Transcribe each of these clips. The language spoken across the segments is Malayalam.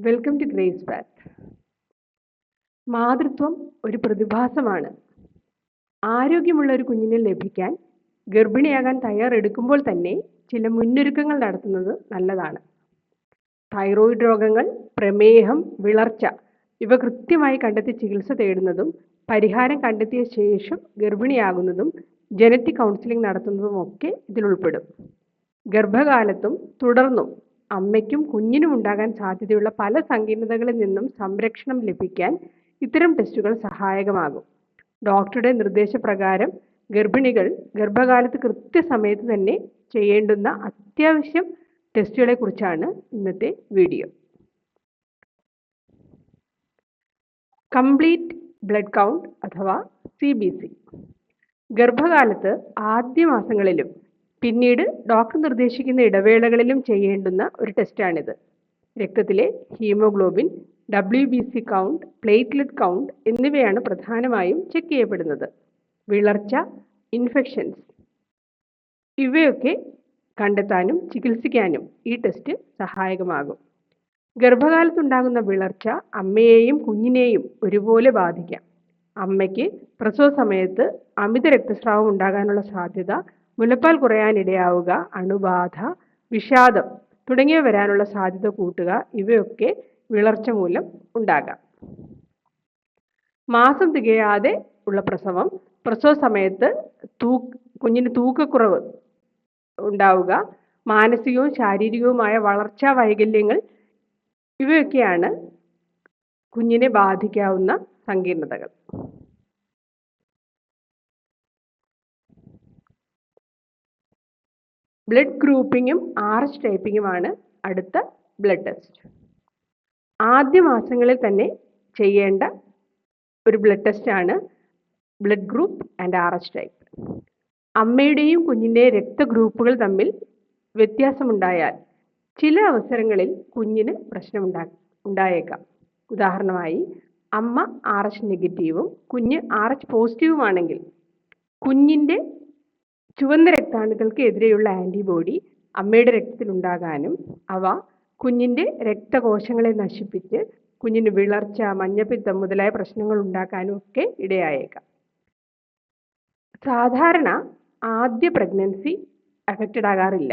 Welcome to Grace Path. മാതൃത്വം ഒരു പ്രതിഭാസമാണ്. ആരോഗ്യമുള്ള ഒരു കുഞ്ഞിനെ ലഭിക്കാൻ ഗർഭിണിയാകാൻ തയ്യാറെടുക്കുമ്പോൾ തന്നെ ചില മുന്നൊരുക്കങ്ങൾ നടത്തുന്നത് നല്ലതാണ്. തൈറോയിഡ് രോഗങ്ങൾ, പ്രമേഹം, വിളർച്ച ഇവ കൃത്യമായി കണ്ടെത്തി ചികിത്സ തേടുന്നതും പരിഹാരം കണ്ടെത്തിയ ശേഷം ഗർഭിണിയാകുന്നതും ജനറ്റിക് കൗൺസിലിംഗ് നടത്തുന്നതും ഒക്കെ ഇതിൽ ഉൾപ്പെടും. ഗർഭകാലത്തും തുടർന്നും അമ്മയ്ക്കും കുഞ്ഞിനും ഉണ്ടാകാൻ സാധ്യതയുള്ള പല സങ്കീർണതകളിൽ നിന്നും സംരക്ഷണം ലഭിക്കാൻ ഇത്തരം ടെസ്റ്റുകൾ സഹായകമാകും. ഡോക്ടറുടെ നിർദ്ദേശപ്രകാരം ഗർഭിണികൾ ഗർഭകാലത്ത് കൃത്യസമയത്ത് തന്നെ ചെയ്യേണ്ടുന്ന അത്യാവശ്യം ടെസ്റ്റുകളെ കുറിച്ചാണ് ഇന്നത്തെ വീഡിയോ. കംപ്ലീറ്റ് ബ്ലഡ് കൗണ്ട് അഥവാ CBC ഗർഭകാലത്ത് ആദ്യ മാസങ്ങളിലും പിന്നീട് ഡോക്ടർ നിർദ്ദേശിക്കുന്ന ഇടവേളകളിലും ചെയ്യേണ്ടുന്ന ഒരു ടെസ്റ്റാണിത്. രക്തത്തിലെ haemoglobin, WBC count, platelet count എന്നിവയാണ് പ്രധാനമായും ചെക്ക് ചെയ്യപ്പെടുന്നത്. വിളർച്ച, ഇൻഫെക്ഷൻസ് ഇവയൊക്കെ കണ്ടെത്താനും ചികിത്സിക്കാനും ഈ ടെസ്റ്റ് സഹായകമാകും. ഗർഭകാലത്തുണ്ടാകുന്ന വിളർച്ച അമ്മയെയും കുഞ്ഞിനെയും ഒരുപോലെ ബാധിക്കാം. അമ്മയ്ക്ക് പ്രസവ സമയത്ത് അമിത രക്തസ്രാവം ഉണ്ടാകാനുള്ള സാധ്യത, മുലപ്പാൽ കുറയാനിടയാവുക, അണുബാധ, വിഷാദം തുടങ്ങിയവ വരാനുള്ള സാധ്യത കൂട്ടുക ഇവയൊക്കെ വിളർച്ച മൂലം ഉണ്ടാകാം. മാസം തികയാതെ ഉള്ള പ്രസവം, പ്രസവ സമയത്ത് കുഞ്ഞിന് തൂക്കക്കുറവ് ഉണ്ടാവുക, മാനസികവും ശാരീരികവുമായ വളർച്ചാ വൈകല്യങ്ങൾ ഇവയൊക്കെയാണ് കുഞ്ഞിനെ ബാധിക്കാവുന്ന സങ്കീർണതകൾ. ബ്ലഡ് ഗ്രൂപ്പിങ്ങും RH ടൈപ്പിങ്ങുമാണ് അടുത്ത ബ്ലഡ് ടെസ്റ്റ്. ആദ്യ മാസങ്ങളിൽ തന്നെ ചെയ്യേണ്ട ഒരു ബ്ലഡ് ടെസ്റ്റാണ് blood group and RH type. അമ്മയുടെയും കുഞ്ഞിൻ്റെയും രക്തഗ്രൂപ്പുകൾ തമ്മിൽ വ്യത്യാസമുണ്ടായാൽ ചില അവസരങ്ങളിൽ കുഞ്ഞിന് ഉണ്ടായേക്കാം. ഉദാഹരണമായി, അമ്മ RH നെഗറ്റീവും കുഞ്ഞ് RH പോസിറ്റീവുമാണെങ്കിൽ കുഞ്ഞിൻ്റെ ചുവന്ന രക്താണുക്കൾക്ക് എതിരെയുള്ള ആൻറ്റിബോഡി അമ്മയുടെ രക്തത്തിൽ ഉണ്ടാകാനും അവ കുഞ്ഞിൻ്റെ രക്തകോശങ്ങളെ നശിപ്പിച്ച് കുഞ്ഞിന് വിളർച്ച, മഞ്ഞപ്പിത്തം മുതലായ പ്രശ്നങ്ങൾ ഉണ്ടാക്കാനും ഒക്കെ ഇടയായേക്കാം. സാധാരണ ആദ്യ പ്രഗ്നൻസി അഫക്റ്റഡ് ആകാറില്ല.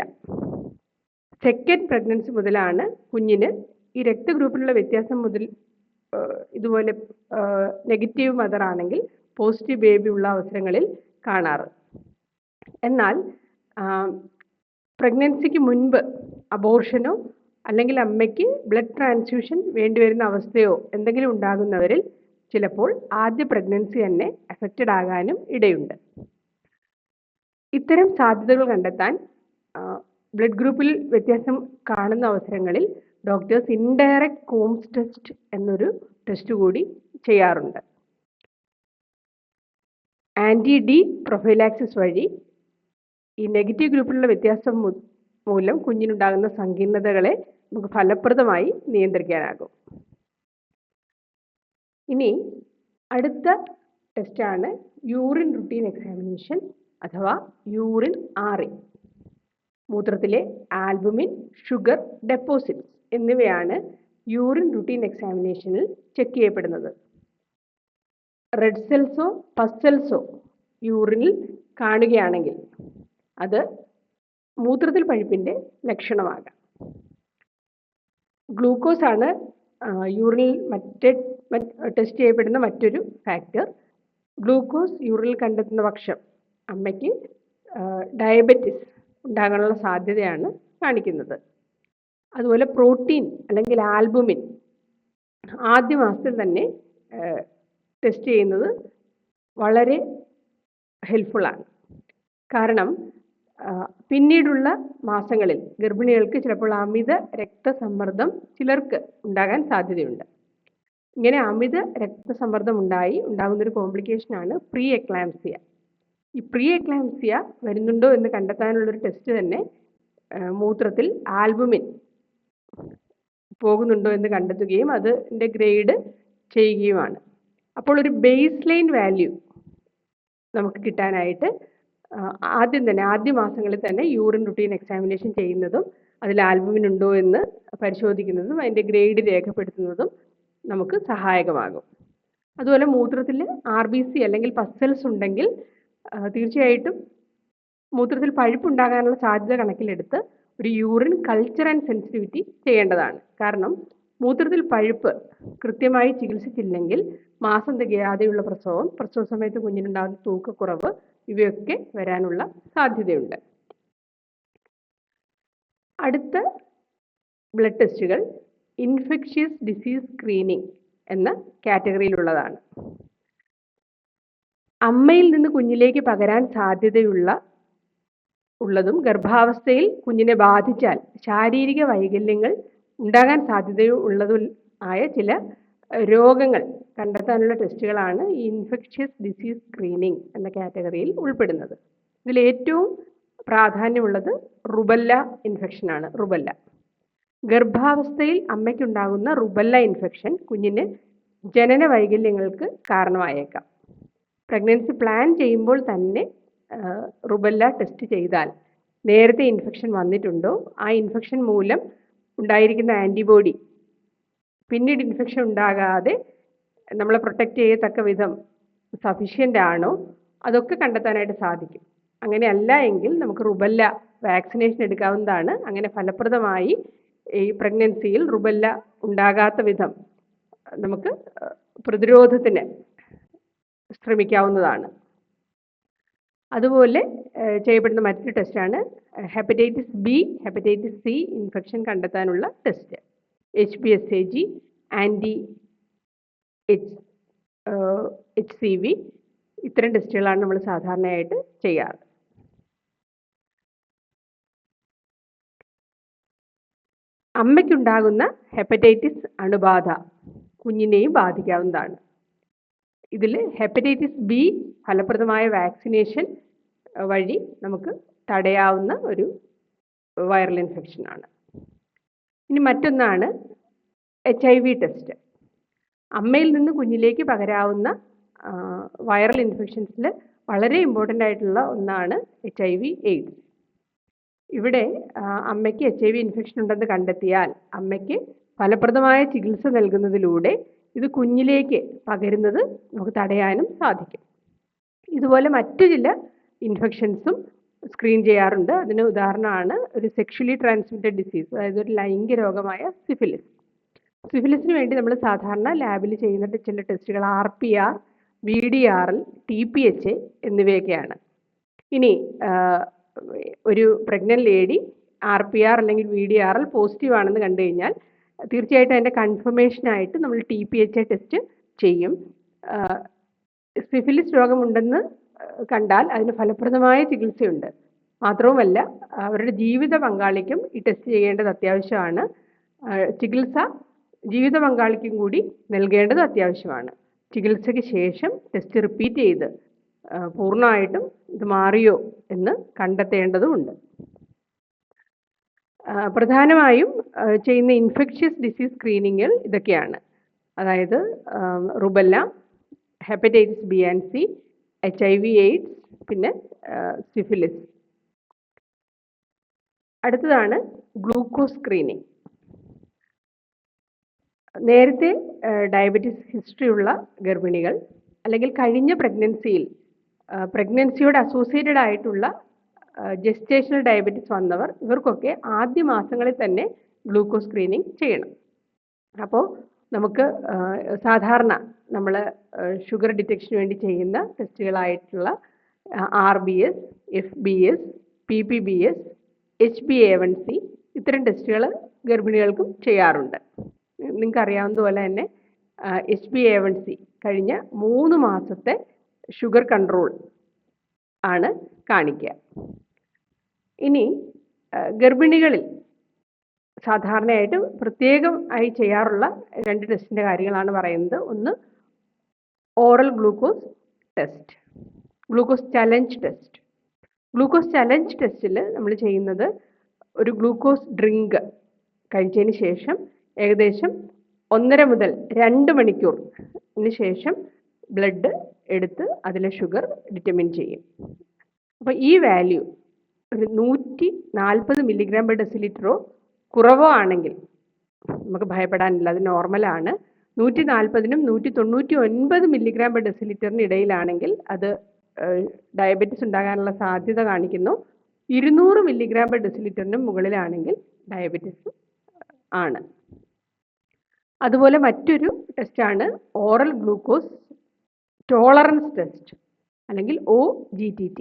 സെക്കൻഡ് പ്രഗ്നൻസി മുതലാണ് കുഞ്ഞിന് ഈ രക്തഗ്രൂപ്പിലുള്ള വ്യത്യാസം മുതൽ ഇതുപോലെ നെഗറ്റീവ് മദർ ആണെങ്കിൽ പോസിറ്റീവ് ബേബി ഉള്ള അവസരങ്ങളിൽ കാണാറ്. എന്നാൽ പ്രഗ്നൻസിക്ക് മുൻപ് അബോർഷനോ അല്ലെങ്കിൽ അമ്മയ്ക്ക് ബ്ലഡ് ട്രാൻസ്ഫ്യൂഷൻ വേണ്ടിവരുന്ന അവസ്ഥയോ എന്തെങ്കിലും ഉണ്ടാകുന്നവരിൽ ചിലപ്പോൾ ആദ്യ പ്രഗ്നൻസി തന്നെ അഫക്റ്റഡ് ആകാനും ഇടയുണ്ട്. ഇത്തരം സാധ്യതകൾ കണ്ടെത്താൻ ബ്ലഡ് ഗ്രൂപ്പിൽ വ്യത്യാസം കാണുന്ന അവസരങ്ങളിൽ ഡോക്ടേഴ്സ് ഇൻഡയറക്റ്റ് കോംസ് ടെസ്റ്റ് എന്നൊരു ടെസ്റ്റ് കൂടി ചെയ്യാറുണ്ട്. ആൻറ്റി-ഡി പ്രൊഫൈലാക്സിസ് വഴി ഈ നെഗറ്റീവ് ഗ്രൂപ്പിലുള്ള വ്യത്യാസം മൂലം കുഞ്ഞിനുണ്ടാകുന്ന സങ്കീർണതകളെ നമുക്ക് ഫലപ്രദമായി നിയന്ത്രിക്കാനാകും. ഇനി അടുത്ത ടെസ്റ്റാണ് യൂറിൻ റുട്ടീൻ എക്സാമിനേഷൻ അഥവാ യൂറിൻ RE. മൂത്രത്തിലെ ആൽബുമിൻ, ഷുഗർ ഡെപ്പോസിറ്റ്സ് എന്നിവയാണ് യൂറിൻ റുട്ടീൻ എക്സാമിനേഷനിൽ ചെക്ക് ചെയ്യപ്പെടുന്നത്. റെഡ് സെൽസോ പസ് സെൽസോ യൂറിനിൽ കാണുകയാണെങ്കിൽ അത് മൂത്രത്തിൽ പഴുപ്പിൻ്റെ ലക്ഷണമാകാം. ഗ്ലൂക്കോസ് ആണ് യൂറിനിൽ ടെസ്റ്റ് ചെയ്യപ്പെടുന്ന മറ്റൊരു ഫാക്ടർ. ഗ്ലൂക്കോസ് യൂറിനിൽ കണ്ടെത്തുന്ന പക്ഷം അമ്മയ്ക്ക് ഡയബറ്റിസ് ഉണ്ടാകാനുള്ള സാധ്യതയാണ് കാണിക്കുന്നത്. അതുപോലെ പ്രോട്ടീൻ അല്ലെങ്കിൽ ആൽബുമിൻ ആദ്യ മാസത്തിൽ തന്നെ ടെസ്റ്റ് ചെയ്യുന്നത് വളരെ ഹെൽപ്ഫുള്ളാണ്. കാരണം പിന്നീടുള്ള മാസങ്ങളിൽ ഗർഭിണികൾക്ക് ചിലപ്പോൾ അമിത രക്തസമ്മർദ്ദം ചിലർക്ക് ഉണ്ടാകാൻ സാധ്യതയുണ്ട്. ഇങ്ങനെ അമിത രക്തസമ്മർദ്ദം ഉണ്ടാകുന്നൊരു കോംപ്ലിക്കേഷനാണ് പ്രീ എക്ലാംസിയ. ഈ പ്രീ എക്ലാംസിയ വരുന്നുണ്ടോ എന്ന് കണ്ടെത്താനുള്ളൊരു ടെസ്റ്റ് തന്നെ മൂത്രത്തിൽ ആൽബുമിൻ പോകുന്നുണ്ടോ എന്ന് കണ്ടെത്തുകയും അതിൻ്റെ ഗ്രേഡ് ചെയ്യുകയുമാണ്. അപ്പോൾ ഒരു ബേസ് ലൈൻ വാല്യൂ നമുക്ക് കിട്ടാനായിട്ട് ആദ്യ മാസങ്ങളിൽ തന്നെ യൂറിൻ റുട്ടീൻ എക്സാമിനേഷൻ ചെയ്യുന്നതും അതിൽ ആൽബുമിൻ ഉണ്ടോ എന്ന് പരിശോധിക്കുന്നതും അതിൻ്റെ ഗ്രേഡ് രേഖപ്പെടുത്തുന്നതും നമുക്ക് സഹായകമാകും. അതുപോലെ മൂത്രത്തിൽ RBC അല്ലെങ്കിൽ പസ്സൽസ് ഉണ്ടെങ്കിൽ തീർച്ചയായിട്ടും മൂത്രത്തിൽ പഴുപ്പുണ്ടാകാനുള്ള സാധ്യത കണക്കിലെടുത്ത് ഒരു യൂറിൻ കൾച്ചർ ആൻഡ് സെൻസിറ്റിവിറ്റി ചെയ്യേണ്ടതാണ്. കാരണം മൂത്രത്തിൽ പഴുപ്പ് കൃത്യമായി ചികിത്സിച്ചില്ലെങ്കിൽ മാസം തികയാതെയുള്ള പ്രസവം, പ്രസവ സമയത്ത് കുഞ്ഞിനുണ്ടാകുന്ന തൂക്കക്കുറവ് ഇവയൊക്കെ വരാനുള്ള സാധ്യതയുണ്ട്. അടുത്ത ബ്ലഡ് ടെസ്റ്റുകൾ ഇൻഫെക്ഷ്യസ് ഡിസീസ് സ്ക്രീനിങ് എന്ന കാറ്റഗറിയിലുള്ളതാണ്. അമ്മയിൽ നിന്ന് കുഞ്ഞിലേക്ക് പകരാൻ സാധ്യതയുള്ളതും ഗർഭാവസ്ഥയിൽ കുഞ്ഞിനെ ബാധിച്ചാൽ ശാരീരിക വൈകല്യങ്ങൾ ഉണ്ടാകാൻ സാധ്യതയുള്ളതും ആയ ചില രോഗങ്ങൾ കണ്ടെത്താനുള്ള ടെസ്റ്റുകളാണ് ഈ ഇൻഫെക്ഷ്യസ് ഡിസീസ് സ്ക്രീനിങ് എന്ന കാറ്റഗറിയിൽ ഉൾപ്പെടുന്നത്. ഇതിൽ ഏറ്റവും പ്രാധാന്യമുള്ളത് റുബല്ല ഇൻഫെക്ഷനാണ്. റുബല്ല ഗർഭാവസ്ഥയിൽ അമ്മയ്ക്കുണ്ടാകുന്ന റുബല്ല ഇൻഫെക്ഷൻ കുഞ്ഞിന് ജനന വൈകല്യങ്ങൾക്ക് കാരണമായേക്കാം. പ്രഗ്നൻസി പ്ലാൻ ചെയ്യുമ്പോൾ തന്നെ റുബല്ല ടെസ്റ്റ് ചെയ്താൽ നേരത്തെ ഇൻഫെക്ഷൻ വന്നിട്ടുണ്ടോ, ആ ഇൻഫെക്ഷൻ മൂലം ഉണ്ടായിരിക്കുന്ന ആൻറ്റിബോഡി പിന്നീട് ഇൻഫെക്ഷൻ ഉണ്ടാകാതെ നമ്മളെ പ്രൊട്ടക്റ്റ് ചെയ്യത്തക്ക വിധം സഫീഷ്യൻ്റ് ആണോ, അതൊക്കെ കണ്ടെത്താനായിട്ട് സാധിക്കും. അങ്ങനെയല്ല എങ്കിൽ നമുക്ക് റുബല്ല വാക്സിനേഷൻ എടുക്കാവുന്നതാണ്. അങ്ങനെ ഫലപ്രദമായി ഈ പ്രഗ്നൻസിയിൽ റുബല്ല ഉണ്ടാകാത്ത വിധം നമുക്ക് പ്രതിരോധത്തിന് ശ്രമിക്കാവുന്നതാണ്. അതുപോലെ ചെയ്യപ്പെടുന്ന മറ്റൊരു ടെസ്റ്റാണ് hepatitis B, hepatitis C infection കണ്ടെത്താനുള്ള ടെസ്റ്റ്. HBsAg, HCV ഇത്തരം ടെസ്റ്റുകളാണ് നമ്മൾ സാധാരണയായിട്ട് ചെയ്യാറ്. അമ്മയ്ക്കുണ്ടാകുന്ന ഹെപ്പറ്റൈറ്റിസ് അണുബാധ കുഞ്ഞിനെയും ബാധിക്കാവുന്നതാണ്. ഇതിൽ ഹെപ്പറ്റൈറ്റിസ് B ഫലപ്രദമായ വാക്സിനേഷൻ വഴി നമുക്ക് തടയാവുന്ന ഒരു വൈറൽ ഇൻഫെക്ഷനാണ്. ഇനി മറ്റൊന്നാണ് HIV ടെസ്റ്റ്. അമ്മയിൽ നിന്ന് കുഞ്ഞിലേക്ക് പകരാവുന്ന വൈറൽ ഇൻഫെക്ഷൻസിൽ വളരെ ഇമ്പോർട്ടൻ്റ് ആയിട്ടുള്ള ഒന്നാണ് HIV/AIDS. ഇവിടെ അമ്മയ്ക്ക് HIV ഇൻഫെക്ഷൻ ഉണ്ടെന്ന് കണ്ടെത്തിയാൽ അമ്മയ്ക്ക് ഫലപ്രദമായ ചികിത്സ നൽകുന്നതിലൂടെ ഇത് കുഞ്ഞിലേക്ക് പകരുന്നത് നമുക്ക് തടയാനും സാധിക്കും. ഇതുപോലെ മറ്റു ചില ഇൻഫെക്ഷൻസും സ്ക്രീൻ ചെയ്യാറുണ്ട്. അതിന് ഉദാഹരണമാണ് ഒരു സെക്ഷലി ട്രാൻസ്മിറ്റഡ് ഡിസീസ്, അതായത് ഒരു ലൈംഗിക രോഗമായ സിഫിലിസ്. സിഫിലിസിന് വേണ്ടി നമ്മൾ സാധാരണ ലാബിൽ ചെയ്യുന്ന ചില ടെസ്റ്റുകൾ RPR, VDRL, TPHA എന്നിവയൊക്കെയാണ്. ഇനി ഒരു പ്രഗ്നന്റ് ലേഡി RPR അല്ലെങ്കിൽ VDRL പോസിറ്റീവ് ആണെന്ന് കണ്ടു കഴിഞ്ഞാൽ തീർച്ചയായിട്ടും അതിൻ്റെ കൺഫർമേഷനായിട്ട് നമ്മൾ TPHA ടെസ്റ്റ് ചെയ്യും. സിഫിലിസ് രോഗമുണ്ടെന്ന് കണ്ടാൽ അതിന് ഫലപ്രദമായ ചികിത്സയുണ്ട്. മാത്രവുമല്ല അവരുടെ ജീവിത പങ്കാളിക്കും ഈ ടെസ്റ്റ് ചെയ്യേണ്ടത് അത്യാവശ്യമാണ്. ചികിത്സ ജീവിത പങ്കാളിക്കും കൂടി നൽകേണ്ടത് അത്യാവശ്യമാണ്. ചികിത്സയ്ക്ക് ശേഷം ടെസ്റ്റ് റിപ്പീറ്റ് ചെയ്ത് പൂർണ്ണമായിട്ടും ഇത് മാറിയോ എന്ന് കണ്ടെത്തേണ്ടതുമുണ്ട്. പ്രധാനമായും ചെയ്യുന്ന ഇൻഫെക്ഷ്യസ് ഡിസീസ് സ്ക്രീനിങ്ങുകൾ ഇതൊക്കെയാണ്. അതായത് rubella, hepatitis B and C, HIV/AIDS, പിന്നെ സിഫിലിസ്. അടുത്തതാണ് ഗ്ലൂക്കോസ് സ്ക്രീനിങ്. നേരത്തെ ഡയബറ്റീസ് ഹിസ്റ്ററി ഉള്ള ഗർഭിണികൾ അല്ലെങ്കിൽ കഴിഞ്ഞ പ്രഗ്നൻസിയോട് അസോസിയേറ്റഡ് ആയിട്ടുള്ള ജെസ്റ്റേഷണൽ ഡയബറ്റീസ് വന്നവർ, ഇവർക്കൊക്കെ ആദ്യ മാസങ്ങളിൽ തന്നെ ഗ്ലൂക്കോസ് സ്ക്രീനിങ് ചെയ്യണം. അപ്പോൾ നമുക്ക് സാധാരണ നമ്മൾ ഷുഗർ ഡിറ്റക്ഷന് വേണ്ടി ചെയ്യുന്ന ടെസ്റ്റുകളായിട്ടുള്ള RBS, FBS, PPBS, HbA1c ഇത്തരം ടെസ്റ്റുകൾ ഗർഭിണികൾക്കും ചെയ്യാറുണ്ട്. നിങ്ങൾക്ക് അറിയാവുന്നതുപോലെ തന്നെ HbA1c കഴിഞ്ഞ 3 മാസത്തെ ഷുഗർ കൺട്രോൾ ആണ് കാണിക്കുക. ഇനി ഗർഭിണികളിൽ സാധാരണയായിട്ട് പ്രത്യേകമായി ചെയ്യാറുള്ള 2 ടെസ്റ്റിൻ്റെ കാര്യങ്ങളാണ് പറയുന്നത്. ഒന്ന് oral glucose test, glucose challenge test. Glucose challenge ടെസ്റ്റിൽ നമ്മൾ ചെയ്യുന്നത് ഒരു ഗ്ലൂക്കോസ് ഡ്രിങ്ക് കഴിച്ചതിന് ശേഷം ഏകദേശം 1.5 മുതൽ 2 മണിക്കൂറിന് ശേഷം ബ്ലഡ് എടുത്ത് അതിലെ ഷുഗർ ഡിറ്റർമിൻ ചെയ്യും. അപ്പോൾ ഈ വാല്യൂ ഒരു 140 മില്ലിഗ്രാം പെർ ഡെസിലിറ്ററോ കുറവോ ആണെങ്കിൽ നമുക്ക് ഭയപ്പെടാനില്ല, അത് നോർമലാണ്. 140നും 199 മില്ലിഗ്രാം പെർ ഡെസിലിറ്ററിന് ഇടയിലാണെങ്കിൽ അത് ഡയബറ്റിസ് ഉണ്ടാകാനുള്ള സാധ്യത കാണിക്കുന്നു. 200 മില്ലിഗ്രാം പെർ ഡെസിലിറ്ററിനും മുകളിലാണെങ്കിൽ ഡയബറ്റിസ് ആണ്. അതുപോലെ മറ്റൊരു ടെസ്റ്റാണ് ഓറൽ ഗ്ലൂക്കോസ് ടോളറൻസ് ടെസ്റ്റ്, അല്ലെങ്കിൽ OGTT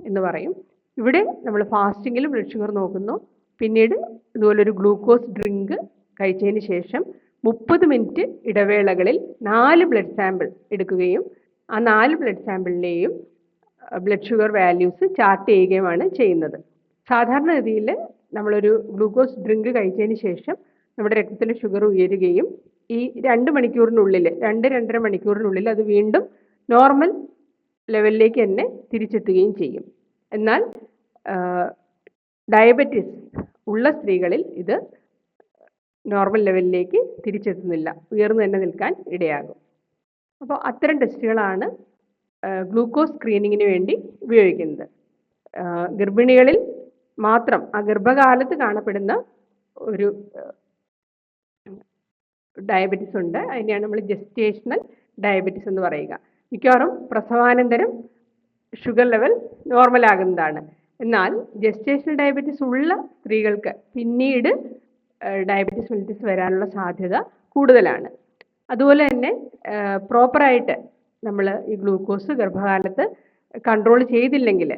എന്ന് പറയും. ഇവിടെ നമ്മൾ ഫാസ്റ്റിങ്ങിൽ ബ്ലഡ് ഷുഗർ നോക്കുന്നു. പിന്നീട് ഇതുപോലൊരു ഗ്ലൂക്കോസ് ഡ്രിങ്ക് കഴിച്ചതിന് ശേഷം 30 മിനിറ്റ് ഇടവേളകളിൽ 4 ബ്ലഡ് സാമ്പിൾ എടുക്കുകയും ആ 4 ബ്ലഡ് സാമ്പിളിലെയും ബ്ലഡ് ഷുഗർ വാല്യൂസ് ചാർട്ട് ചെയ്യുകയുമാണ് ചെയ്യുന്നത്. സാധാരണഗതിയിൽ നമ്മളൊരു ഗ്ലൂക്കോസ് ഡ്രിങ്ക് കഴിച്ചതിന് ശേഷം നമ്മുടെ രക്തത്തിലെ ഷുഗർ ഉയരുകയും ഈ 2 മണിക്കൂറിനുള്ളിൽ 2-2.5 മണിക്കൂറിനുള്ളിൽ അത് വീണ്ടും നോർമൽ ലെവലിലേക്ക് തന്നെ തിരിച്ചെത്തുകയും ചെയ്യും. എന്നാൽ ഡയബറ്റിസ് ഉള്ള സ്ത്രീകളിൽ ഇത് നോർമൽ ലെവലിലേക്ക് തിരിച്ചെത്തുന്നില്ല, ഉയർന്നു തന്നെ നിൽക്കാൻ ഇടയാകും. അപ്പോൾ അത്തരം ടെസ്റ്റുകളാണ് ഗ്ലൂക്കോസ് സ്ക്രീനിങ്ങിന് വേണ്ടി ഉപയോഗിക്കുന്നത്. ഗർഭിണികളിൽ മാത്രം ആ ഗർഭകാലത്ത് കാണപ്പെടുന്ന ഒരു ഡയബറ്റിസ് ഉണ്ട്, അതിനെയാണ് നമ്മൾ ജെസ്റ്റേഷണൽ ഡയബറ്റിസ് എന്ന് പറയുക. മിക്കവാറും പ്രസവാനന്തരം ഷുഗർ ലെവൽ നോർമൽ ആകുന്നതാണ്. എന്നാൽ ജെസ്റ്റേഷണൽ ഡയബറ്റിസ് ഉള്ള സ്ത്രീകൾക്ക് പിന്നീട് ഡയബറ്റിസ് മെലിറ്റസ് വരാനുള്ള സാധ്യത കൂടുതലാണ്. അതുപോലെ തന്നെ പ്രോപ്പറായിട്ട് നമ്മൾ ഈ ഗ്ലൂക്കോസ് ഗർഭകാലത്ത് കൺട്രോൾ ചെയ്തില്ലെങ്കിൽ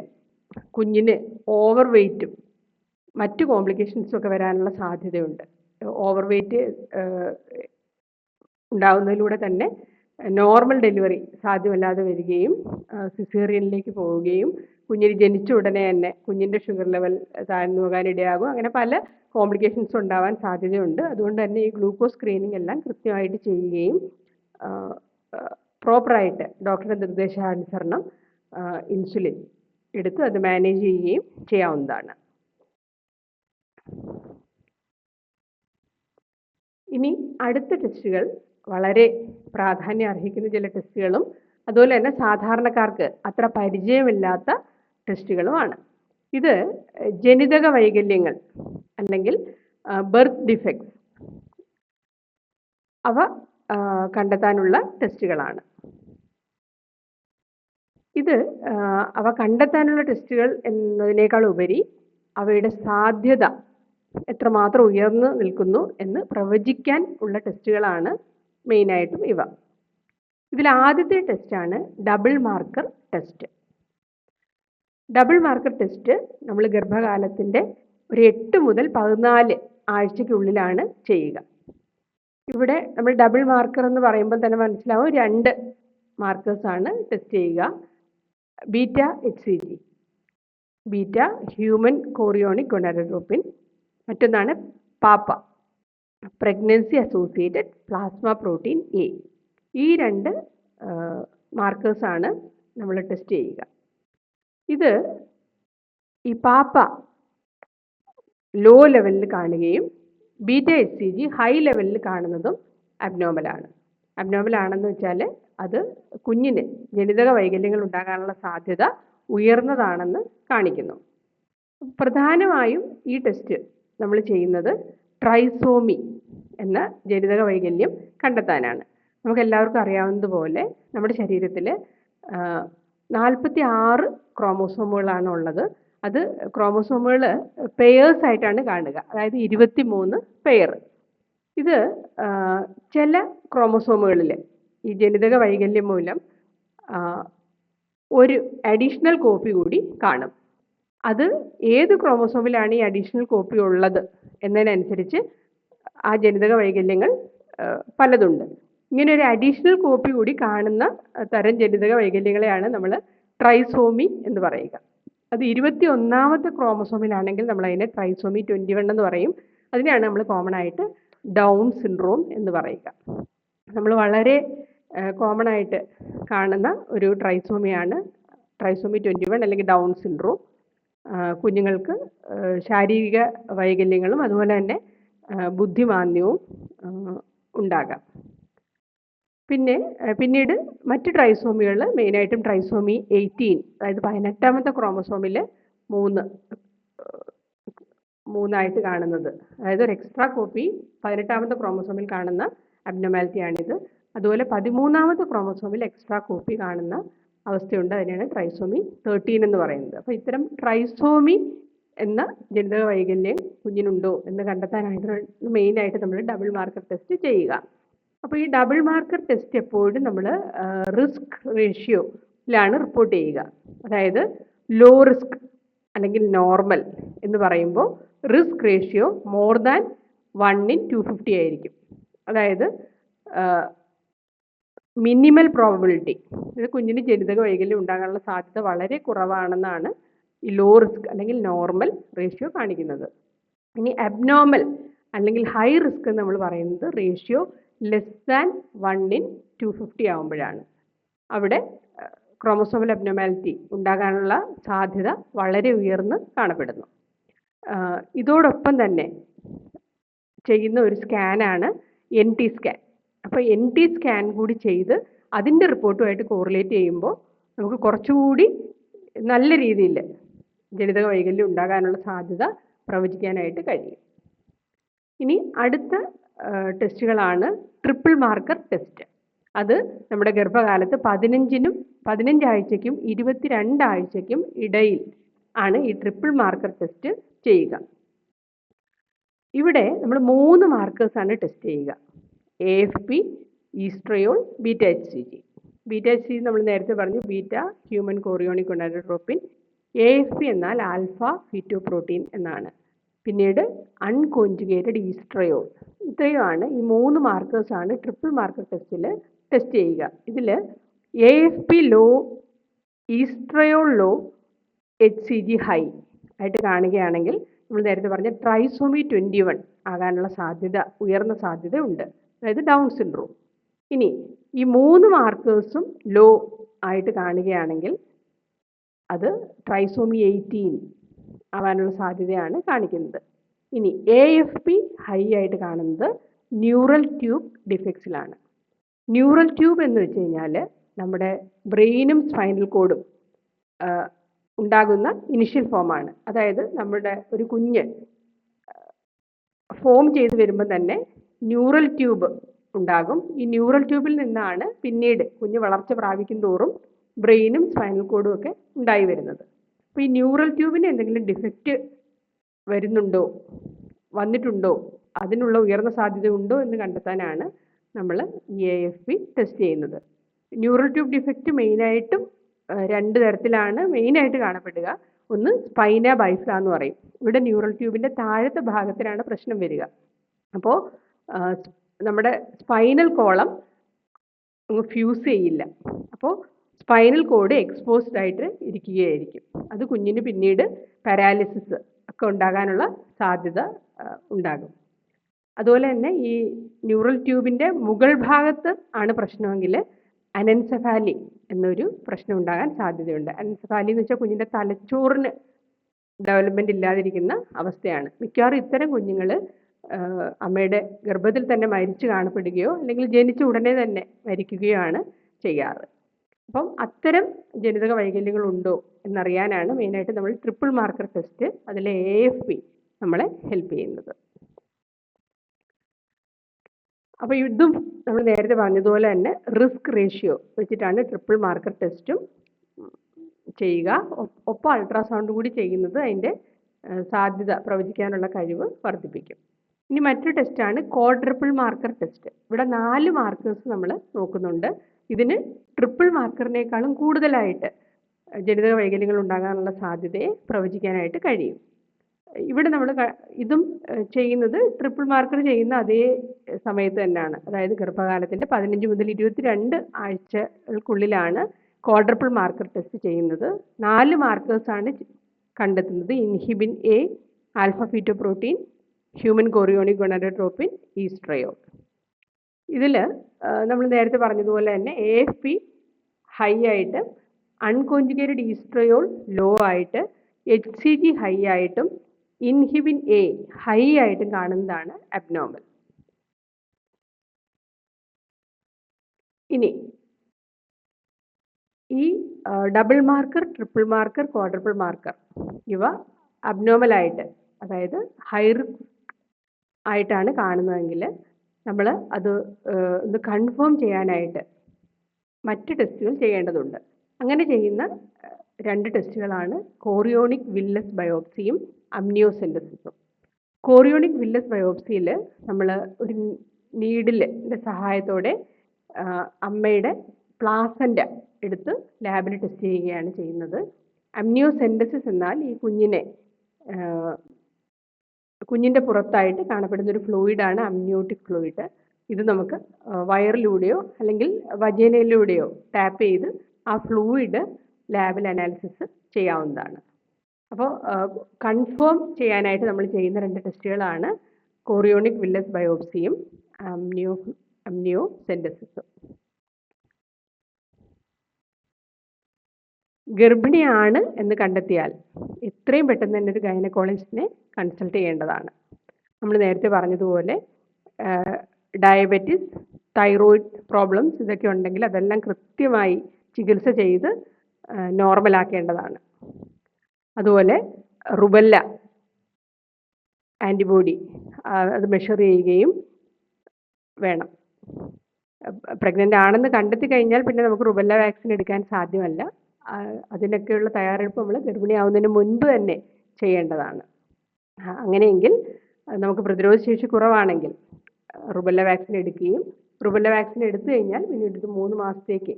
കുഞ്ഞിന് ഓവർ വെയ്റ്റും മറ്റു കോംപ്ലിക്കേഷൻസും ഒക്കെ വരാനുള്ള സാധ്യതയുണ്ട്. ഓവർ വെയ്റ്റ് ഉണ്ടാകുന്നതിലൂടെ തന്നെ നോർമൽ ഡെലിവറി സാധ്യമല്ലാതെ വരികയും സിസേറിയനിലേക്ക് പോവുകയും കുഞ്ഞിന് ജനിച്ച ഉടനെ തന്നെ കുഞ്ഞിൻ്റെ ഷുഗർ ലെവൽ താഴ്ന്നു പോകാൻ ഇടയാകും. അങ്ങനെ പല കോംപ്ലിക്കേഷൻസ് ഉണ്ടാവാൻ സാധ്യതയുണ്ട്. അതുകൊണ്ട് തന്നെ ഈ ഗ്ലൂക്കോസ് സ്ക്രീനിങ് എല്ലാം കൃത്യമായിട്ട് ചെയ്യുകയും പ്രോപ്പറായിട്ട് ഡോക്ടറുടെ നിർദ്ദേശാനുസരണം ഇൻസുലിൻ എടുത്ത് അത് മാനേജ് ചെയ്യുകയും ചെയ്യാവുന്നതാണ്. ഇനി അടുത്ത ടെസ്റ്റുകൾ വളരെ പ്രാധാന്യം അർഹിക്കുന്ന ചില ടെസ്റ്റുകളും അതുപോലെ തന്നെ സാധാരണക്കാർക്ക് അത്ര പരിചയമില്ലാത്ത ടെസ്റ്റുകളുമാണ്. ഇത് ജനിതക വൈകല്യങ്ങൾ അല്ലെങ്കിൽ ബർത്ത് ഡിഫക്ട്സ് അവ കണ്ടെത്താനുള്ള ടെസ്റ്റുകളാണ്. ഇത് അവ കണ്ടെത്താനുള്ള ടെസ്റ്റുകൾ എന്നതിനേക്കാൾ ഉപരി അവയുടെ സാധ്യത എത്രമാത്രം ഉയർന്നു നിൽക്കുന്നു എന്ന് പ്രവചിക്കാൻ ഉള്ള ടെസ്റ്റുകളാണ് മെയിനായിട്ടും ഇവ. ഇതിൽ ആദ്യത്തെ ടെസ്റ്റാണ് double marker test. Double marker test നമ്മൾ ഗർഭകാലത്തിൻ്റെ ഒരു 8 മുതൽ 14 ആഴ്ചയ്ക്കുള്ളിലാണ് ചെയ്യുക. ഇവിടെ നമ്മൾ ഡബിൾ മാർക്കർ എന്ന് പറയുമ്പോൾ തന്നെ മനസ്സിലാവും 2 മാർക്കേഴ്സാണ് ടെസ്റ്റ് ചെയ്യുക. Beta HCG, beta human chorionic gonadotropin, മറ്റൊന്നാണ് പാപ്പ pregnancy associated plasma protein A. ഈ 2 മാർക്കേഴ്സാണ് നമ്മൾ ടെസ്റ്റ് ചെയ്യുക. ഇത് ഈ പാപ്പ ലോ ലെവലിൽ കാണുകയും ബീറ്റ HCG ഹൈ ലെവലിൽ കാണുന്നതും അബ്നോർമലാണ്. അബ്നോർമൽ ആണെന്ന് വെച്ചാൽ അത് കുഞ്ഞിന് ജനിതക വൈകല്യങ്ങൾ ഉണ്ടാകാനുള്ള സാധ്യത ഉയർന്നതാണെന്ന് കാണിക്കുന്നു. പ്രധാനമായും ഈ ടെസ്റ്റ് നമ്മൾ ചെയ്യുന്നത് ട്രൈസോമി എന്ന ജനിതക വൈകല്യം കണ്ടെത്താനാണ്. നമുക്കെല്ലാവർക്കും അറിയാവുന്നതുപോലെ നമ്മുടെ ശരീരത്തിൽ 46 ക്രോമോസോമുകളാണ് ഉള്ളത്. അത് ക്രോമോസോമുകൾ പെയേഴ്സ് ആയിട്ടാണ് കാണുക, അതായത് 23 പെയർ. ഇത് ചില ക്രോമോസോമുകളിൽ ഈ ജനിതക വൈകല്യം മൂലം ഒരു അഡീഷണൽ കോപ്പി കൂടി കാണും. അത് ഏത് ക്രോമോസോമിലാണ് ഈ അഡീഷണൽ കോപ്പി ഉള്ളത് എന്നതിനനുസരിച്ച് ആ ജനിതക വൈകല്യങ്ങൾ പലതുണ്ട്. ഇങ്ങനെ ഒരു അഡീഷണൽ കോപ്പി കൂടി കാണുന്ന തരം ജനിതക വൈകല്യങ്ങളെയാണ് നമ്മൾ ട്രൈസോമി എന്ന് പറയുക. അത് 21ാമത്തെ ക്രോമസോമിലാണെങ്കിൽ നമ്മൾ അതിനെ ട്രൈസോമി 21 എന്ന് പറയും. അതിനെയാണ് നമ്മൾ കോമൺ ആയിട്ട് ഡൗൺ സിൻഡ്രോം എന്ന് പറയുക. നമ്മൾ വളരെ കോമൺ ആയിട്ട് കാണുന്ന ഒരു ട്രൈസോമിയാണ് ട്രൈസോമി 21 അല്ലെങ്കിൽ ഡൗൺ സിൻഡ്രോം. കുഞ്ഞുങ്ങൾക്ക് ശാരീരിക വൈകല്യങ്ങളും അതുപോലെ തന്നെ ബുദ്ധിമാന്ദ്യവും ഉണ്ടാകാം. പിന്നീട് മറ്റ് ട്രൈസോമികൾ മെയിനായിട്ടും ട്രൈസോമി 18, അതായത് 18ാമത്തെ ക്രോമസോമിൽ 3 മൂന്നായിട്ട് കാണുന്നത്. അതായത് ഒരു എക്സ്ട്രാ കോപ്പി 18ാമത്തെ ക്രോമസോമിൽ കാണുന്ന അബ്നോമാലിറ്റിയാണിത്. അതുപോലെ 13ാമത്തെ ക്രോമസോമിൽ എക്സ്ട്രാ കോപ്പി കാണുന്ന അവസ്ഥയുണ്ട്. അതിനെയാണ് ട്രൈസോമി 13 എന്ന് പറയുന്നത്. അപ്പോൾ ഇത്തരം ട്രൈസോമി എന്ന ജനിതക വൈകല്യം കുഞ്ഞിനുണ്ടോ എന്ന് കണ്ടെത്താനായിട്ട് മെയിനായിട്ട് നമ്മൾ ഡബിൾ മാർക്കർ ടെസ്റ്റ് ചെയ്യുക. അപ്പോൾ ഈ ഡബിൾ മാർക്കർ ടെസ്റ്റ് എപ്പോഴും നമ്മൾ റിസ്ക് റേഷ്യോയിലാണ് റിപ്പോർട്ട് ചെയ്യുക. അതായത് ലോ റിസ്ക് അല്ലെങ്കിൽ നോർമൽ എന്ന് പറയുമ്പോൾ റിസ്ക് റേഷ്യോ മോർ ദാൻ 1:250 ആയിരിക്കും. അതായത് മിനിമൽ പ്രോബബിലിറ്റി, ഇത് കുഞ്ഞിന് ജനിതക വൈകല്യം ഉണ്ടാകാനുള്ള സാധ്യത വളരെ കുറവാണെന്നാണ് ഈ ലോ റിസ്ക് അല്ലെങ്കിൽ നോർമൽ റേഷ്യോ കാണിക്കുന്നത്. ഇനി അബ്നോർമൽ അല്ലെങ്കിൽ ഹൈ റിസ്ക് എന്ന് നമ്മൾ പറയുന്നത് റേഷ്യോ ലെസ് ദാൻ 1:250 ആകുമ്പോഴാണ്. അവിടെ ക്രോമസോമൽ അബ്നോമാലിറ്റി ഉണ്ടാകാനുള്ള സാധ്യത വളരെ ഉയർന്ന് കാണപ്പെടുന്നു. ഇതോടൊപ്പം തന്നെ ചെയ്യുന്ന ഒരു സ്കാനാണ് NT സ്കാൻ. അപ്പോൾ NT സ്കാൻ കൂടി ചെയ്ത് അതിൻ്റെ റിപ്പോർട്ടുമായിട്ട് കോറിലേറ്റ് ചെയ്യുമ്പോൾ നമുക്ക് കുറച്ചുകൂടി നല്ല രീതിയിൽ ജനിതക വൈകല്യം ഉണ്ടാകാനുള്ള സാധ്യത പ്രവചിക്കാനായിട്ട് കഴിയും. ഇനി അടുത്ത ടെസ്റ്റുകളാണ് ട്രിപ്പിൾ മാർക്കർ ടെസ്റ്റ്. അത് നമ്മുടെ ഗർഭകാലത്ത് 15 ആഴ്ചയ്ക്കും 22 ആഴ്ചയ്ക്കും ഇടയിൽ ആണ് ഈ ട്രിപ്പിൾ മാർക്കർ ടെസ്റ്റ് ചെയ്യുക. ഇവിടെ നമ്മൾ 3 മാർക്കേഴ്സാണ് ടെസ്റ്റ് ചെയ്യുക: AFP, oestriol, beta HCG. Beta HCG നമ്മൾ നേരത്തെ പറഞ്ഞു, beta human chorionic gonadotropin. AFP എന്നാൽ ആൽഫ ഫീറ്റോപ്രോട്ടീൻ എന്നാണ്. പിന്നീട് അൺകോഞ്ചുഗേറ്റഡ് ഈസ്ട്രയോൾ. ഇത്രയുമാണ് ഈ 3 മാർക്കേഴ്സാണ് ട്രിപ്പിൾ മാർക്കർ ടെസ്റ്റിൽ ടെസ്റ്റ് ചെയ്യുക. ഇതിൽ AFP low, oestriol low, HCG high ആയിട്ട് കാണുകയാണെങ്കിൽ നമ്മൾ നേരത്തെ പറഞ്ഞ ട്രൈസോമി 21 ആകാനുള്ള സാധ്യത, ഉയർന്ന സാധ്യത ഉണ്ട്, അതായത് ഡൗൺ സിൻഡ്രോം. ഇനി ഈ 3 മാർക്കേഴ്സും ലോ ആയിട്ട് കാണുകയാണെങ്കിൽ അത് ട്രൈസോമി 18 ആവാനുള്ള സാധ്യതയാണ് കാണിക്കുന്നത്. ഇനി AFP ഹൈ ആയിട്ട് കാണുന്നത് ന്യൂറൽ ട്യൂബ് ഡിഫെക്ട്സിലാണ്. ന്യൂറൽ ട്യൂബ് എന്ന് വെച്ച് കഴിഞ്ഞാൽ നമ്മുടെ ബ്രെയിനും സ്പൈനൽ കോഡും ഉണ്ടാകുന്ന ഇനിഷ്യൽ ഫോമാണ്. അതായത് നമ്മുടെ ഒരു കുഞ്ഞ് ഫോം ചെയ്ത് വരുമ്പോൾ തന്നെ ന്യൂറൽ ട്യൂബ് ഉണ്ടാകും. ഈ ന്യൂറൽ ട്യൂബിൽ നിന്നാണ് പിന്നീട് കുഞ്ഞ് വളർച്ച പ്രാപിക്കും തോറും ബ്രെയിനും സ്പൈനൽ കോഡും ഒക്കെ ഉണ്ടായി വരുന്നത്. അപ്പോൾ ഈ ന്യൂറൽ ട്യൂബിന് എന്തെങ്കിലും ഡിഫക്റ്റ് വന്നിട്ടുണ്ടോ, അതിനുള്ള ഉയർന്ന സാധ്യത ഉണ്ടോ എന്ന് കണ്ടെത്താനാണ് നമ്മൾ AFP ടെസ്റ്റ് ചെയ്യുന്നത്. ന്യൂറൽ ട്യൂബ് ഡിഫക്റ്റ് മെയിനായിട്ടും 2 തരത്തിലാണ് മെയിനായിട്ട് കാണപ്പെടുക. ഒന്ന് സ്പൈന ബൈഫ എന്ന് പറയും. ഇവിടെ ന്യൂറൽ ട്യൂബിൻ്റെ താഴത്തെ ഭാഗത്തിലാണ് പ്രശ്നം വരിക. അപ്പോൾ നമ്മുടെ സ്പൈനൽ കോളം ഫ്യൂസ് ചെയ്യില്ല. അപ്പോൾ സ്പൈനൽ കോഡ് എക്സ്പോസ്ഡ് ആയിട്ട് ഇരിക്കുകയായിരിക്കും. അത് കുഞ്ഞിന് പിന്നീട് പാരാലിസിസ് ഒക്കെ ഉണ്ടാകാനുള്ള സാധ്യത ഉണ്ടാകും. അതുപോലെ തന്നെ ഈ ന്യൂറൽ ട്യൂബിൻ്റെ മുകൾ ഭാഗത്ത് ആണ് പ്രശ്നമെങ്കിൽ അനൻസെഫാലി എന്നൊരു പ്രശ്നം ഉണ്ടാകാൻ സാധ്യതയുണ്ട്. അനൻസെഫാലി എന്ന് വെച്ചാൽ കുഞ്ഞിൻ്റെ തലച്ചോറിന് ഡെവലപ്മെൻറ്റ് ഇല്ലാതിരിക്കുന്ന അവസ്ഥയാണ്. മിക്കവാറും ഇത്തരം കുഞ്ഞുങ്ങൾ അമ്മയുടെ ഗർഭത്തിൽ തന്നെ മരിച്ചു കാണപ്പെടുകയോ അല്ലെങ്കിൽ ജനിച്ച ഉടനെ തന്നെ മരിക്കുകയോ ആണ് ചെയ്യാറ്. അപ്പം അത്തരം ജനിതക വൈകല്യങ്ങൾ ഉണ്ടോ എന്നറിയാനാണ് മെയിനായിട്ട് നമ്മൾ ട്രിപ്പിൾ മാർക്കർ ടെസ്റ്റ്, അതിലെ AFP നമ്മളെ ഹെൽപ്പ് ചെയ്യുന്നത്. അപ്പോൾ ഇതും നമ്മൾ നേരത്തെ പറഞ്ഞതുപോലെ തന്നെ റിസ്ക് റേഷ്യോ വെച്ചിട്ടാണ് ട്രിപ്പിൾ മാർക്കർ ടെസ്റ്റും ചെയ്യുക. ഒപ്പം അൾട്രാസൗണ്ട് കൂടി ചെയ്യുന്നത് അതിൻ്റെ സാധ്യത പ്രവചിക്കാനുള്ള കഴിവ് വർദ്ധിപ്പിക്കും. ഇനി മറ്റൊരു ടെസ്റ്റാണ് ക്വാഡ്രപ്പിൾ മാർക്കർ ടെസ്റ്റ്. ഇവിടെ 4 മാർക്കേഴ്സ് നമ്മൾ നോക്കുന്നുണ്ട്. ഇതിന് ട്രിപ്പിൾ മാർക്കറിനേക്കാളും കൂടുതലായിട്ട് ജനിതക വൈകല്യങ്ങൾ ഉണ്ടാകാനുള്ള സാധ്യതയെ പ്രവചിക്കാനായിട്ട് കഴിയും. ഇവിടെ നമ്മൾ ഇതും ചെയ്യുന്നത് ട്രിപ്പിൾ മാർക്കർ ചെയ്യുന്ന അതേ സമയത്ത് തന്നെയാണ്. അതായത് ഗർഭകാലത്തിൻ്റെ 15 മുതൽ 22 ആഴ്ചകൾക്കുള്ളിലാണ് ക്വാഡ്രപ്പിൾ മാർക്കർ ടെസ്റ്റ് ചെയ്യുന്നത്. 4 മാർക്കേഴ്സാണ് കണ്ടെത്തുന്നത്: inhibin A, alpha fetoprotein, human chorionic gonadotropin, oestriol. ഇതിൽ നമ്മൾ നേരത്തെ പറഞ്ഞതുപോലെ തന്നെ AFP ഹൈ ആയിട്ട്, അൺകോഞ്ചുഗേറ്റഡ് ഈസ്ട്രയോൾ ലോ ആയിട്ട്, HCG ഹൈ ആയിട്ടും ഇൻഹിബിൻ A ഹൈ ആയിട്ടും കാണുന്നതാണ് അബ്നോർമൽ. ഇനി ഈ double marker, triple marker, quadruple marker ഇവ അബ്നോർമലായിട്ട്, അതായത് ഹൈ റിസ്ക് ആയിട്ടാണ് കാണുന്നതെങ്കിൽ നമ്മൾ അത് ഒന്ന് കൺഫേം ചെയ്യാനായിട്ട് മറ്റ് ടെസ്റ്റുകൾ ചെയ്യേണ്ടതുണ്ട്. അങ്ങനെ ചെയ്യുന്ന 2 ടെസ്റ്റുകളാണ് കോറിയോണിക് വില്ലസ് ബയോപ്സിയും അമ്നിയോസെൻറ്റസിസും. കോറിയോണിക് വില്ലസ് ബയോപ്സിയിൽ നമ്മൾ ഒരു നീഡിലിൻ്റെ സഹായത്തോടെ അമ്മയുടെ പ്ലാസൻ്റ എടുത്ത് ലാബിൽ ടെസ്റ്റ് ചെയ്യുകയാണ് ചെയ്യുന്നത്. അമ്നിയോസെൻറ്റസിസ് എന്നാൽ ഈ കുഞ്ഞിൻ്റെ പുറത്തായിട്ട് കാണപ്പെടുന്ന ഒരു ഫ്ലൂയിഡാണ് അമ്നിയോട്ടിക് ഫ്ലൂയിഡ്. ഇത് നമുക്ക് വയറിലൂടെയോ അല്ലെങ്കിൽ വജേനയിലൂടെയോ ടാപ്പ് ചെയ്ത് ആ ഫ്ലൂയിഡ് ലാബിൽ അനാലിസിസ് ചെയ്യാവുന്നതാണ്. അപ്പോൾ കൺഫേം ചെയ്യാനായിട്ട് നമ്മൾ ചെയ്യുന്ന 2 ടെസ്റ്റുകളാണ് കോറിയോണിക് വില്ലസ് ബയോപ്സിയും അമ്നിയോസെൻറ്റസിസും. ഗർഭിണിയാണ് എന്ന് കണ്ടെത്തിയാൽ എത്രയും പെട്ടെന്ന് തന്നെ ഒരു ഗൈനക്കോളജിസ്റ്റിനെ കൺസൾട്ട് ചെയ്യേണ്ടതാണ്. നമ്മൾ നേരത്തെ പറഞ്ഞതുപോലെ ഡയബറ്റിസ്, തൈറോയിഡ് പ്രോബ്ലംസ് ഇതൊക്കെ ഉണ്ടെങ്കിൽ അതെല്ലാം കൃത്യമായി ചികിത്സ ചെയ്ത് നോർമലാക്കേണ്ടതാണ്. അതുപോലെ റുബല്ല ആൻറ്റിബോഡി അത് മെഷർ ചെയ്യുകയും വേണം. പ്രഗ്നൻ്റ് ആണെന്ന് കണ്ടെത്തി കഴിഞ്ഞാൽ പിന്നെ നമുക്ക് റുബല്ല വാക്സിൻ എടുക്കാൻ സാധ്യമല്ല. അതിനൊക്കെയുള്ള തയ്യാറെടുപ്പ് നമ്മൾ ഗർഭിണിയാവുന്നതിന് മുൻപ് തന്നെ ചെയ്യേണ്ടതാണ്. അങ്ങനെയെങ്കിൽ നമുക്ക് പ്രതിരോധശേഷി കുറവാണെങ്കിൽ റുബല്ല വാക്സിൻ എടുക്കുകയും റുബല്ല വാക്സിൻ എടുത്തു കഴിഞ്ഞാൽ പിന്നീട് 3 മാസത്തേക്ക്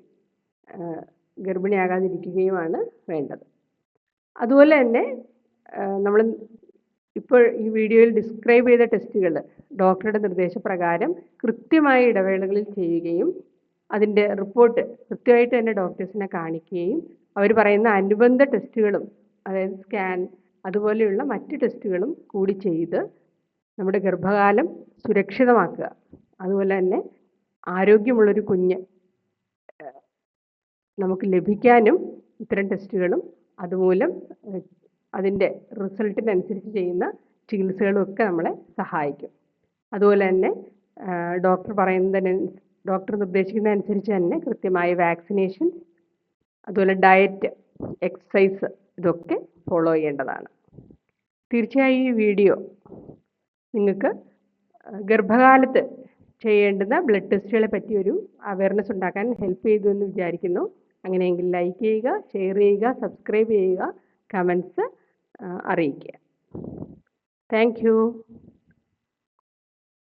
ഗർഭിണിയാകാതിരിക്കുകയുമാണ് വേണ്ടത്. അതുപോലെ തന്നെ നമ്മൾ ഇപ്പോൾ ഈ വീഡിയോയിൽ ഡിസ്ക്രൈബ് ചെയ്ത ടെസ്റ്റുകൾ ഡോക്ടറുടെ നിർദ്ദേശപ്രകാരം കൃത്യമായ ഇടവേളകളിൽ ചെയ്യുകയും അതിൻ്റെ റിപ്പോർട്ട് കൃത്യമായിട്ട് തന്നെ ഡോക്ടേഴ്സിനെ കാണിക്കുകയും അവർ പറയുന്ന അനുബന്ധ ടെസ്റ്റുകളും, അതായത് സ്കാൻ അതുപോലെയുള്ള മറ്റ് ടെസ്റ്റുകളും കൂടി ചെയ്ത് നമ്മുടെ ഗർഭകാലം സുരക്ഷിതമാക്കുക. അതുപോലെ തന്നെ ആരോഗ്യമുള്ളൊരു കുഞ്ഞ് നമുക്ക് ലഭിക്കാനും ഇത്തരം ടെസ്റ്റുകളും അതുമൂലം അതിൻ്റെ റിസൾട്ടിനനുസരിച്ച് ചെയ്യുന്ന ചികിത്സകളും ഒക്കെ നമ്മളെ സഹായിക്കും. അതുപോലെ തന്നെ ഡോക്ടർ നിർദ്ദേശിക്കുന്നതനുസരിച്ച് തന്നെ കൃത്യമായ വാക്സിനേഷൻ, അതുപോലെ ഡയറ്റ്, എക്സസൈസ് ഇതൊക്കെ ഫോളോ ചെയ്യേണ്ടതാണ്. തീർച്ചയായും ഈ വീഡിയോ നിങ്ങൾക്ക് ഗർഭകാലത്ത് ചെയ്യേണ്ടുന്ന ബ്ലഡ് ടെസ്റ്റുകളെ പറ്റി ഒരു അവയർനെസ് ഉണ്ടാക്കാൻ ഹെൽപ്പ് ചെയ്തു എന്ന് വിചാരിക്കുന്നു. അങ്ങനെയെങ്കിൽ ലൈക്ക് ചെയ്യുക, ഷെയർ ചെയ്യുക, സബ്സ്ക്രൈബ് ചെയ്യുക, കമൻസ് അറിയിക്കുക. Thank you.